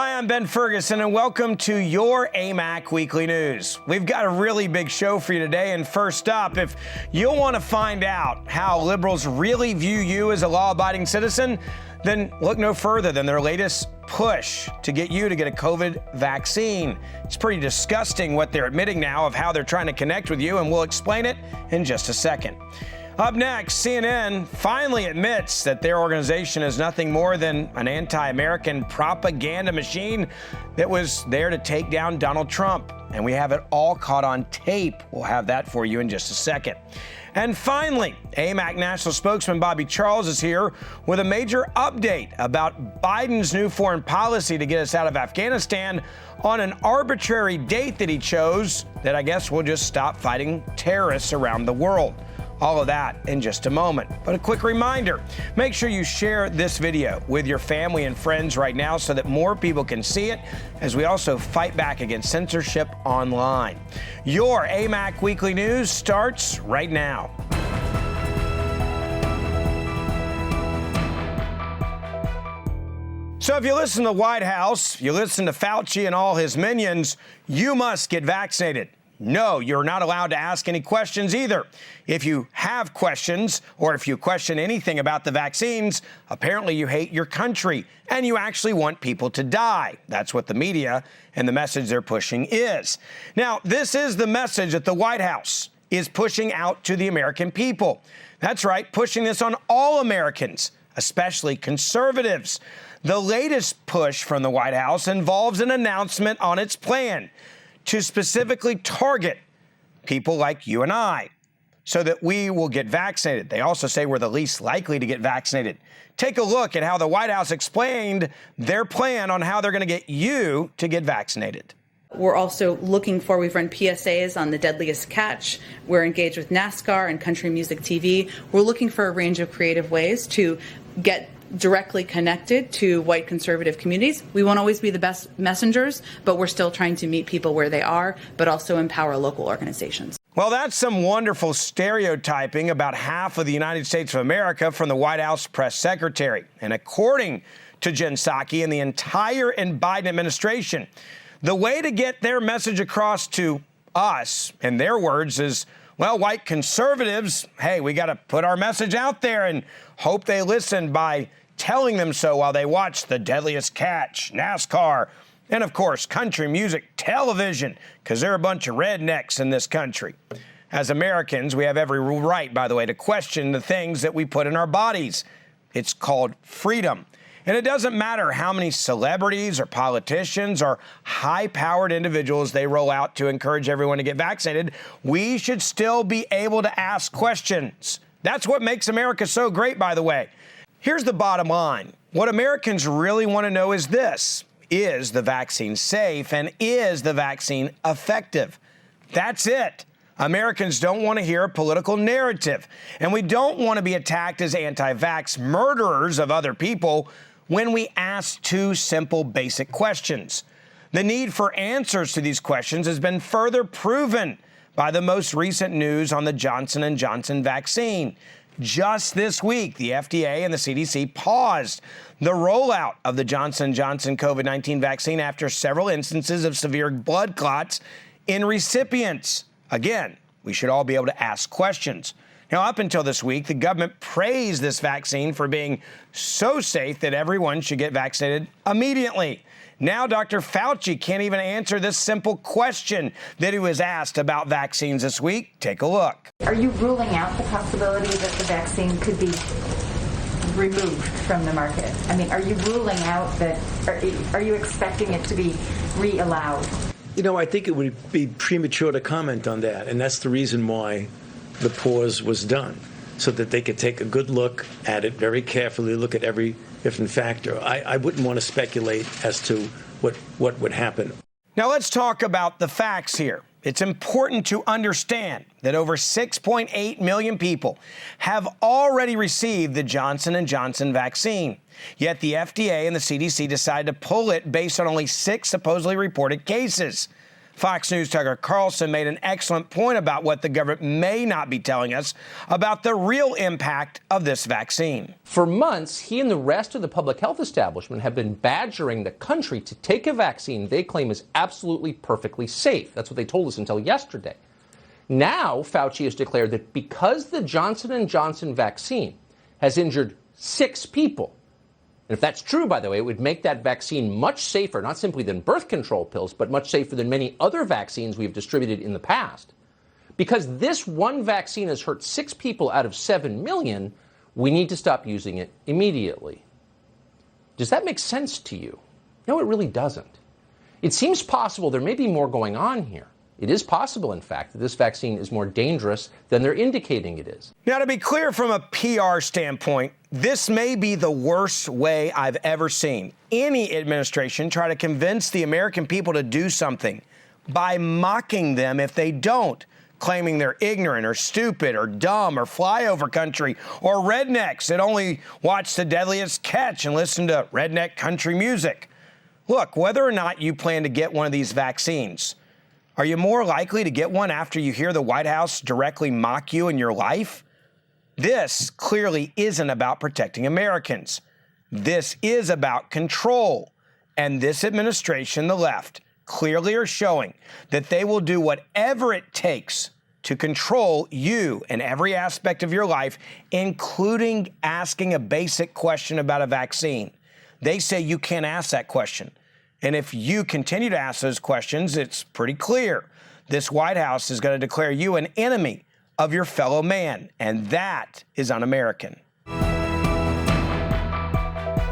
Hi, I'm Ben Ferguson, and welcome to your AMAC Weekly News. We've got a really big show for you today, and first up, if you'll want to find out how liberals really view you as a law-abiding citizen, then look no further than their latest push to get you to get a COVID vaccine. It's pretty disgusting what they're admitting now of how they're trying to connect with you, and we'll explain it in just a second. Up next, CNN finally admits that their organization is nothing more than an anti-American propaganda machine that was there to take down Donald Trump. And we have it all caught on tape. We'll have that for you in just a second. And finally, AMAC National Spokesman Bobby Charles is here with a major update about Biden's new foreign policy to get us out of Afghanistan on an arbitrary date that he chose that I guess will just stop fighting terrorists around the world. All of that in just a moment. But a quick reminder, make sure you share this video with your family and friends right now so that more people can see it as we also fight back against censorship online. Your AMAC Weekly News starts right now. So if you listen to the White House, you listen to Fauci and all his minions, you must get vaccinated. No, you're not allowed to ask any questions either. If you have questions or if you question anything about the vaccines, apparently you hate your country and you actually want people to die. That's what the media and the message they're pushing is. Now, this is the message that the White House is pushing out to the American people. That's right, pushing this on all Americans, especially conservatives. The latest push from the White House involves an announcement on its plan to specifically target people like you and I so that we will get vaccinated. They also say we're the least likely to get vaccinated. Take a look at how the White House explained their plan on how they're going to get you to get vaccinated. We're also we've run PSAs on the deadliest catch. We're engaged with NASCAR and country music TV. We're looking for a range of creative ways to get directly connected to white conservative communities. We won't always be the best messengers, but we're still trying to meet people where they are, but also empower local organizations. Well, that's some wonderful stereotyping about half of the United States of America from the White House press secretary. And according to Jen Psaki and the entire Biden administration, the way to get their message across to us, in their words, is, well, white conservatives, hey, we got to put our message out there and hope they listen by telling them so while they watch the deadliest catch, NASCAR, and of course, country music television, because they're a bunch of rednecks in this country. As Americans, we have every right, by the way, to question the things that we put in our bodies. It's called freedom. And it doesn't matter how many celebrities or politicians or high-powered individuals they roll out to encourage everyone to get vaccinated, we should still be able to ask questions. That's what makes America so great, by the way. Here's the bottom line. What Americans really want to know is this: is the vaccine safe and is the vaccine effective? That's it. Americans don't want to hear a political narrative, and we don't want to be attacked as anti-vax murderers of other people when we ask two simple, basic questions. The need for answers to these questions has been further proven by the most recent news on the Johnson & Johnson vaccine. Just this week, the FDA and the CDC paused the rollout of the Johnson & Johnson COVID-19 vaccine after several instances of severe blood clots in recipients. Again, we should all be able to ask questions. Now, up until this week, the government praised this vaccine for being so safe that everyone should get vaccinated immediately. Now, Dr. Fauci can't even answer this simple question that he was asked about vaccines this week. Take a look. Are you ruling out the possibility that the vaccine could be removed from the market? I mean, are you ruling out that, are you expecting it to be re-allowed? You know, I think it would be premature to comment on that, and that's the reason why the pause was done, so that they could take a good look at it very carefully, look at every different factor. I wouldn't want to speculate as to what would happen. Now let's talk about the facts here. It's important to understand that over 6.8 million people have already received the Johnson & Johnson vaccine. Yet the FDA and the CDC decided to pull it based on only 6 supposedly reported cases. Fox News' Tucker Carlson made an excellent point about what the government may not be telling us about the real impact of this vaccine. For months, he and the rest of the public health establishment have been badgering the country to take a vaccine they claim is absolutely perfectly safe. That's what they told us until yesterday. Now, Fauci has declared that because the Johnson & Johnson vaccine has injured 6 people, and if that's true, by the way, it would make that vaccine much safer, not simply than birth control pills, but much safer than many other vaccines we've distributed in the past. Because this one vaccine has hurt 6 people out of 7 million, we need to stop using it immediately. Does that make sense to you? No, it really doesn't. It seems possible there may be more going on here. It is possible, in fact, that this vaccine is more dangerous than they're indicating it is. Now, to be clear from a PR standpoint, this may be the worst way I've ever seen any administration try to convince the American people to do something by mocking them if they don't, claiming they're ignorant or stupid or dumb or flyover country or rednecks that only watch The Deadliest Catch and listen to redneck country music. Look, whether or not you plan to get one of these vaccines, are you more likely to get one after you hear the White House directly mock you in your life? This clearly isn't about protecting Americans. This is about control. And this administration, the left, clearly are showing that they will do whatever it takes to control you in every aspect of your life, including asking a basic question about a vaccine. They say you can't ask that question. And if you continue to ask those questions, it's pretty clear. This White House is going to declare you an enemy of your fellow man, and that is un-American.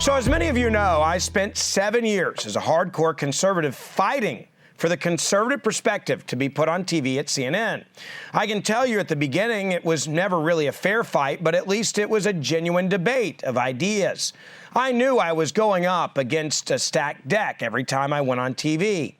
So as many of you know, I spent 7 years as a hardcore conservative fighting for the conservative perspective to be put on TV at CNN. I can tell you at the beginning it was never really a fair fight, but at least it was a genuine debate of ideas. I knew I was going up against a stacked deck every time I went on TV.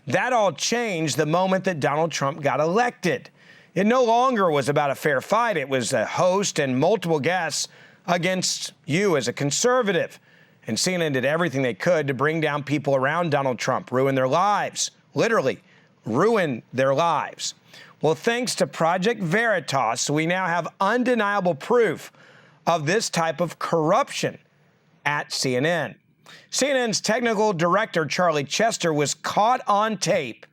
That all changed the moment that Donald Trump got elected. It no longer was about a fair fight. It was a host and multiple guests against you as a conservative. And CNN did everything they could to bring down people around Donald Trump, ruin their lives, literally ruin their lives. Well, thanks to Project Veritas, we now have undeniable proof of this type of corruption at CNN. CNN's technical director, Charlie Chester, was caught on tape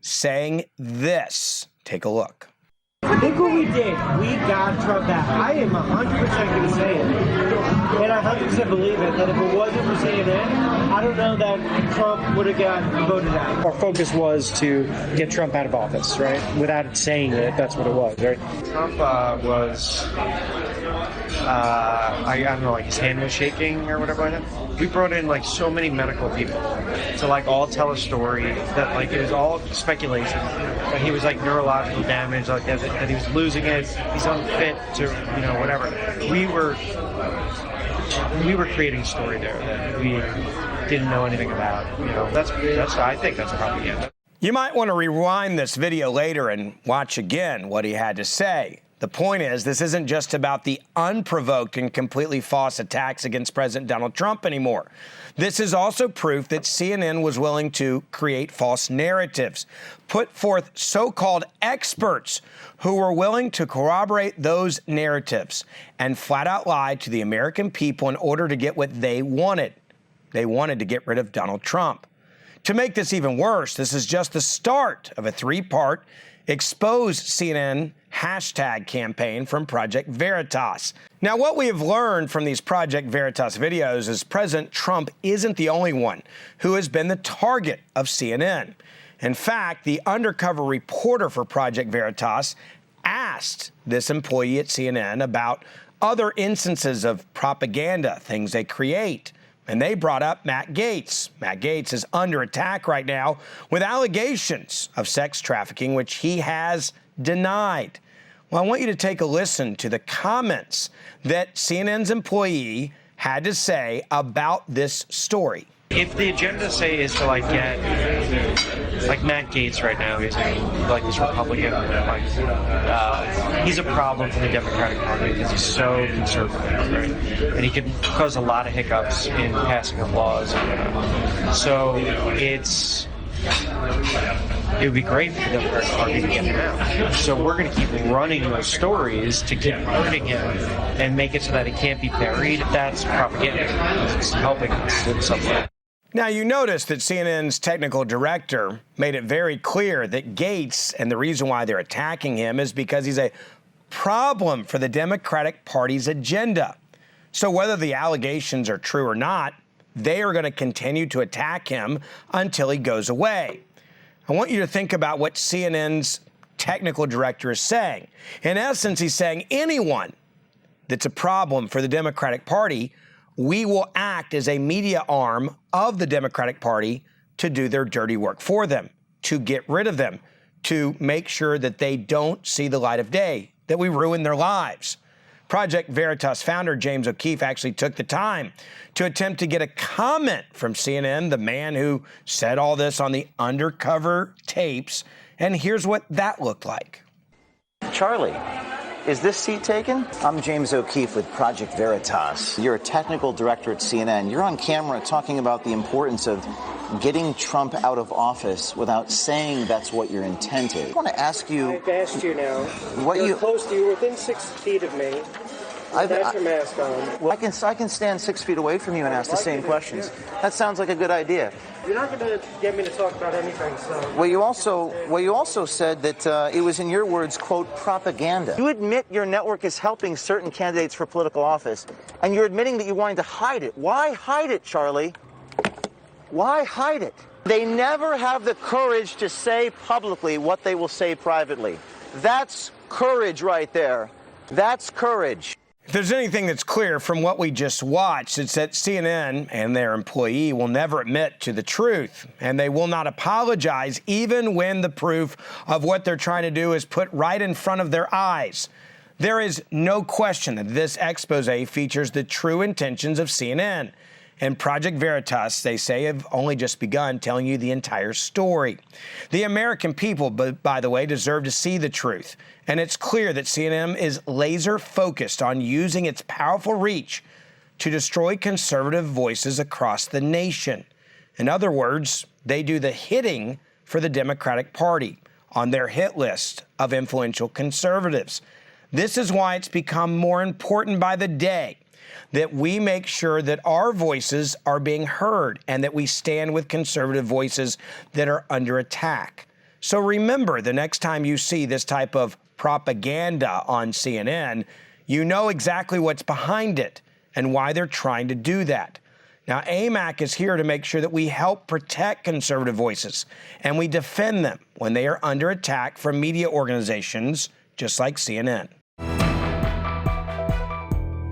saying this. Take a look. I think what we did, we got Trump back. I am 100% going to say it, and I 100% believe it, that if it wasn't for CNN, I don't know that Trump would have gotten voted out. Our focus was to get Trump out of office, right? Without saying it, that's what it was, right? Trump was, I don't know, like his hand was shaking or whatever like that. We brought in like so many medical people to like all tell a story that like it was all speculation. That he was like neurological damage, like that he was losing it, he's unfit to, you know, whatever. We were creating a story there that we didn't know anything about. You know, that's I think that's propaganda. You might want to rewind this video later and watch again what he had to say. The point is, this isn't just about the unprovoked and completely false attacks against President Donald Trump anymore. This is also proof that CNN was willing to create false narratives, put forth so-called experts who were willing to corroborate those narratives and flat out lie to the American people in order to get what they wanted. They wanted to get rid of Donald Trump. To make this even worse, this is just the start of a 3-part Expose CNN hashtag campaign from Project Veritas. Now, what we have learned from these Project Veritas videos is President Trump isn't the only one who has been the target of CNN. In fact, the undercover reporter for Project Veritas asked this employee at CNN about other instances of propaganda, things they create. And they brought up Matt Gaetz. Matt Gaetz is under attack right now with allegations of sex trafficking, which he has denied. Well, I want you to take a listen to the comments that CNN's employee had to say about this story. If the agenda, say, is to like get like Matt Gaetz right now, he's like this Republican, like he's a problem for the Democratic Party because he's so conservative, right? And he can cause a lot of hiccups in passing of laws. So it's it would be great for the Democratic Party to get him out. So we're going to keep running those stories to keep hurting him and make it so that it can't be buried. That's propaganda. It's helping us in some way. Now, you notice that CNN's technical director made it very clear that Gates, and the reason why they're attacking him is because he's a problem for the Democratic Party's agenda. So whether the allegations are true or not, they are going to continue to attack him until he goes away. I want you to think about what CNN's technical director is saying. In essence, he's saying anyone that's a problem for the Democratic Party, we will act as a media arm of the Democratic Party to do their dirty work for them, to get rid of them, to make sure that they don't see the light of day, that we ruin their lives. Project Veritas founder James O'Keefe actually took the time to attempt to get a comment from CNN, the man who said all this on the undercover tapes, and here's what that looked like. Charlie, is this seat taken? I'm James O'Keefe with Project Veritas. You're a technical director at CNN. You're on camera talking about the importance of getting Trump out of office without saying that's what your intent is. I want to ask you... I've asked you now. What you're close to you, within 6 feet of me. That's your mask on. Well, I can stand 6 feet away from you and ask the same questions. That sounds like a good idea. You're not going to get me to talk about anything, so... Well, you also said that it was, in your words, quote, propaganda. You admit your network is helping certain candidates for political office, and you're admitting that you're wanting to hide it. Why hide it, Charlie? Why hide it? They never have the courage to say publicly what they will say privately. That's courage right there. That's courage. If there's anything that's clear from what we just watched, it's that CNN and their employee will never admit to the truth, and they will not apologize even when the proof of what they're trying to do is put right in front of their eyes. There is no question that this expose features the true intentions of CNN. And Project Veritas, they say, have only just begun telling you the entire story. The American people, by the way, deserve to see the truth. And it's clear that CNN is laser focused on using its powerful reach to destroy conservative voices across the nation. In other words, they do the hitting for the Democratic Party on their hit list of influential conservatives. This is why it's become more important by the day that we make sure that our voices are being heard and that we stand with conservative voices that are under attack. So remember, the next time you see this type of propaganda on CNN, you know exactly what's behind it and why they're trying to do that. Now, AMAC is here to make sure that we help protect conservative voices and we defend them when they are under attack from media organizations just like CNN.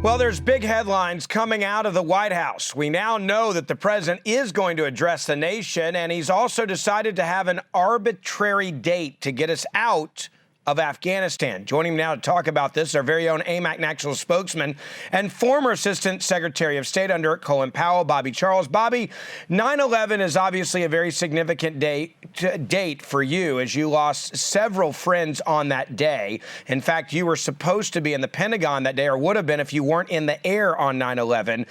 Well, there's big headlines coming out of the White House. We now know that the president is going to address the nation, and he's also decided to have an arbitrary date to get us out of Afghanistan. Joining me now to talk about this, our very own AMAC national spokesman and former Assistant Secretary of State under Colin Powell, Bobby Charles. Bobby, 9/11 is obviously a very significant date for you, as you lost several friends on that day. In fact, you were supposed to be in the Pentagon that day, or would have been if you weren't in the air on 9/11.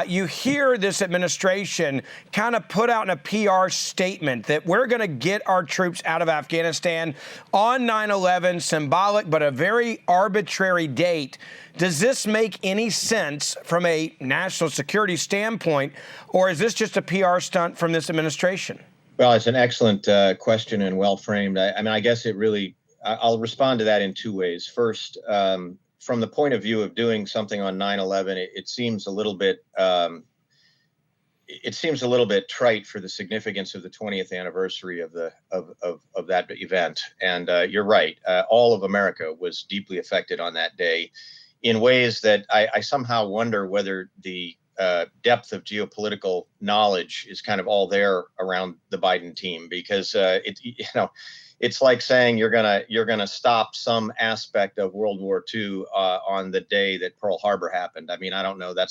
You hear this administration kind of put out in a PR statement that we're going to get our troops out of Afghanistan on 9/11. Symbolic, but a very arbitrary date. Does this make any sense from a national security standpoint, or is this just a PR stunt from this administration? Well, it's an excellent question and well framed. I mean, I guess it really, I'll respond to that in two ways. First, from the point of view of doing something on 9/11, it seems a little bit trite for the significance of the 20th anniversary of that event. And you're right. All of America was deeply affected on that day in ways that I somehow wonder whether the depth of geopolitical knowledge is kind of all there around the Biden team, because it's like saying you're gonna stop some aspect of World War II on the day that Pearl Harbor happened. I mean, I don't know. That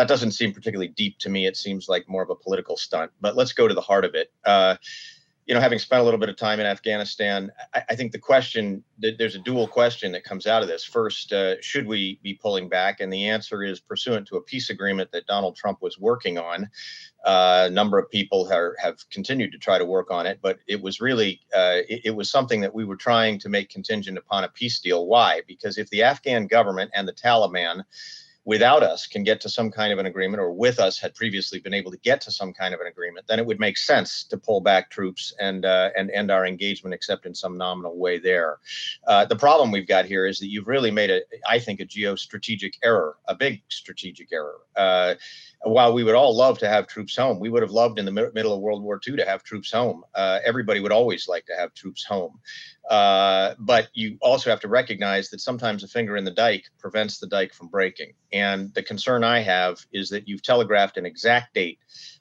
doesn't seem particularly deep to me. It seems like more of a political stunt. But let's go to the heart of it. having spent a little bit of time in Afghanistan, I think the question, there's a dual question that comes out of this. First, should we be pulling back? And the answer is pursuant to a peace agreement that Donald Trump was working on. A number of people have continued to try to work on it, but it was really, it was something that we were trying to make contingent upon a peace deal. Why? Because if the Afghan government and the Taliban without us can get to some kind of an agreement, or with us had previously been able to get to some kind of an agreement, then it would make sense to pull back troops and end our engagement, except in some nominal way there. The problem we've got here is that you've really made I think, a geostrategic error, a big strategic error. While we would all love to have troops home, we would have loved in the middle of World War II to have troops home. Everybody would always like to have troops home. But you also have to recognize that sometimes a finger in the dike prevents the dike from breaking. And the concern I have is that you've telegraphed an exact date.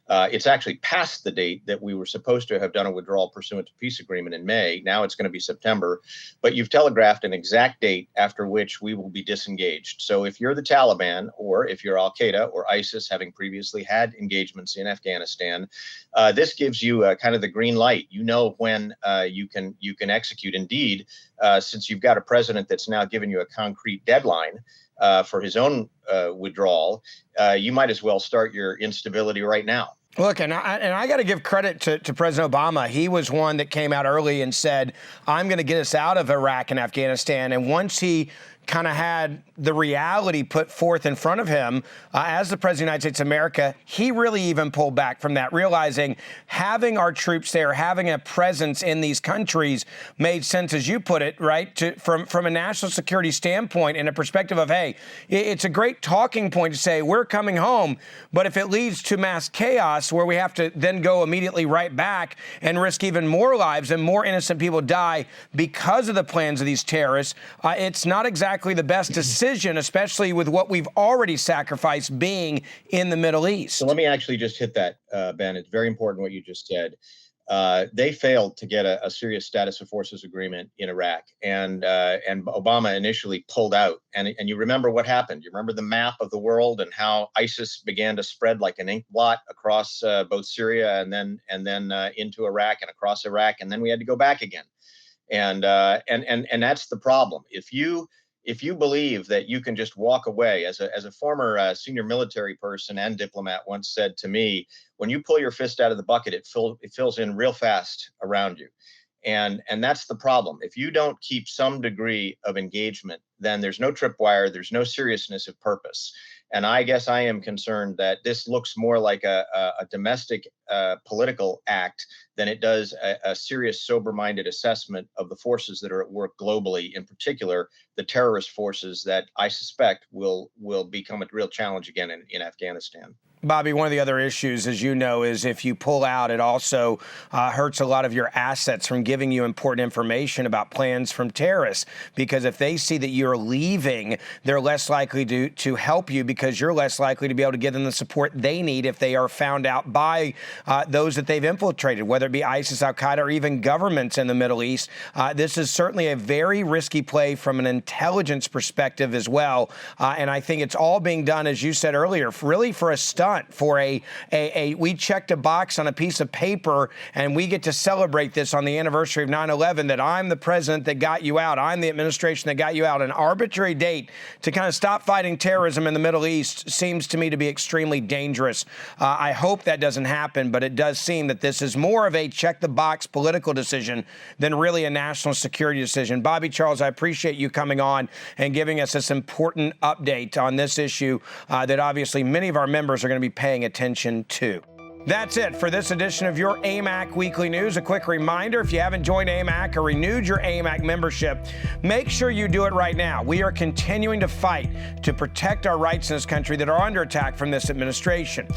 It's actually past the date that we were supposed to have done a withdrawal pursuant to peace agreement in May. Now it's going to be September, but you've telegraphed an exact date after which we will be disengaged. So if you're the Taliban, or if you're Al Qaeda or ISIS, having previously had engagements in Afghanistan, this gives you kind of the green light. You know when you can execute. Indeed, since you've got a president that's now given you a concrete deadline for his own withdrawal, you might as well start your instability right now. Look, and I got to give credit to President Obama. He was one that came out early and said, I'm going to get us out of Iraq and Afghanistan. And once he kind of had the reality put forth in front of him as the President of the United States of America, he really even pulled back from that, realizing having our troops there, having a presence in these countries made sense, as you put it, right, from a national security standpoint and a perspective of, hey, it's a great talking point to say we're coming home, but if it leads to mass chaos where we have to then go immediately right back and risk even more lives and more innocent people die because of the plans of these terrorists, it's not exactly the best decision, especially with what we've already sacrificed being in the Middle East. So let me actually just hit that, Ben. It's very important what you just said. They failed to get a serious status of forces agreement in Iraq, and Obama initially pulled out. And you remember what happened. You remember the map of the world and how ISIS began to spread like an ink blot across both Syria and then into Iraq and across Iraq, and then we had to go back again. And that's the problem. If you believe that you can just walk away, as a former senior military person and diplomat once said to me, when you pull your fist out of the bucket, it fills in real fast around you. And that's the problem. If you don't keep some degree of engagement, then there's no tripwire, there's no seriousness of purpose. And I guess I am concerned that this looks more like a domestic political act than it does a serious, sober-minded assessment of the forces that are at work globally, in particular, the terrorist forces that I suspect will become a real challenge again in Afghanistan. Bobby, one of the other issues, as you know, is if you pull out, it also hurts a lot of your assets from giving you important information about plans from terrorists. Because if they see that you're leaving, they're less likely to help you, because you're less likely to be able to give them the support they need if they are found out by those that they've infiltrated, whether it be ISIS, Al Qaeda, or even governments in the Middle East. This is certainly a very risky play from an intelligence perspective as well. And I think it's all being done, as you said earlier, really for a stunt. For we checked a box on a piece of paper, and we get to celebrate this on the anniversary of 9/11, that I'm the president that got you out. I'm the administration that got you out. An arbitrary date to kind of stop fighting terrorism in the Middle East seems to me to be extremely dangerous. I hope that doesn't happen, but it does seem that this is more of a check the box political decision than really a national security decision. Bobby Charles, I appreciate you coming on and giving us this important update on this issue that obviously many of our members are going to be paying attention to. That's it for this edition of your AMAC Weekly News. A quick reminder, if you haven't joined AMAC or renewed your AMAC membership, make sure you do it right now. We are continuing to fight to protect our rights in this country that are under attack from this administration.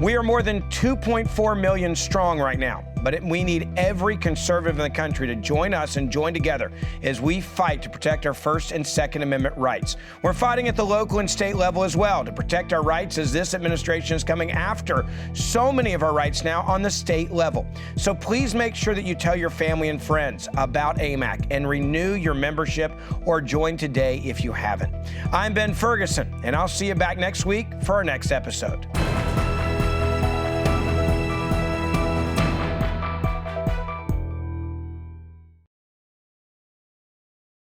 We are more than 2.4 million strong right now, but we need every conservative in the country to join us and join together as we fight to protect our First and Second Amendment rights. We're fighting at the local and state level as well to protect our rights, as this administration is coming after so many of our rights now on the state level. So please make sure that you tell your family and friends about AMAC and renew your membership or join today if you haven't. I'm Ben Ferguson, and I'll see you back next week for our next episode.